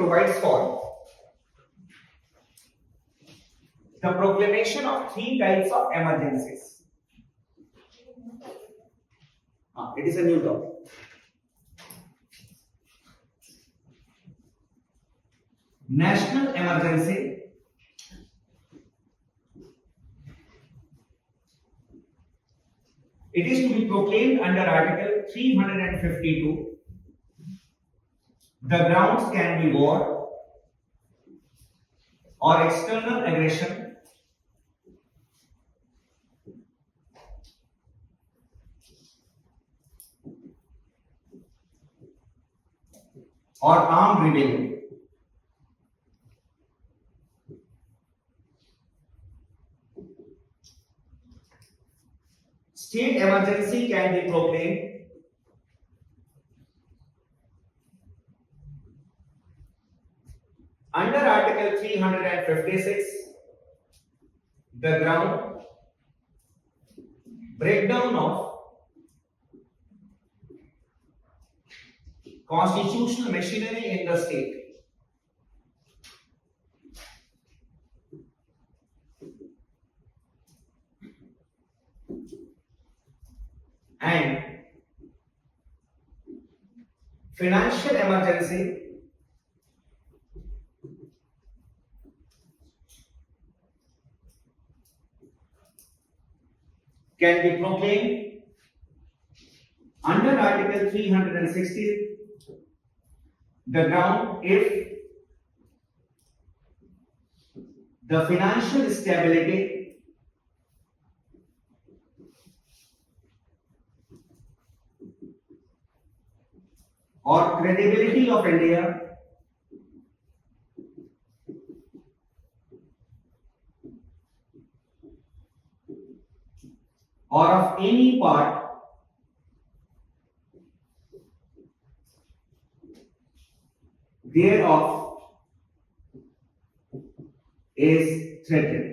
provides for the proclamation of three types of emergencies. It is a new topic. National emergency, it is to be proclaimed under Article 352. The grounds can be war or external aggression or armed rebellion. State emergency can be proclaimed under Article 356, the ground breakdown of constitutional machinery in the state. And financial emergency can be proclaimed under Article 360, the ground if the financial stability or credibility of India or of any part thereof is threatened.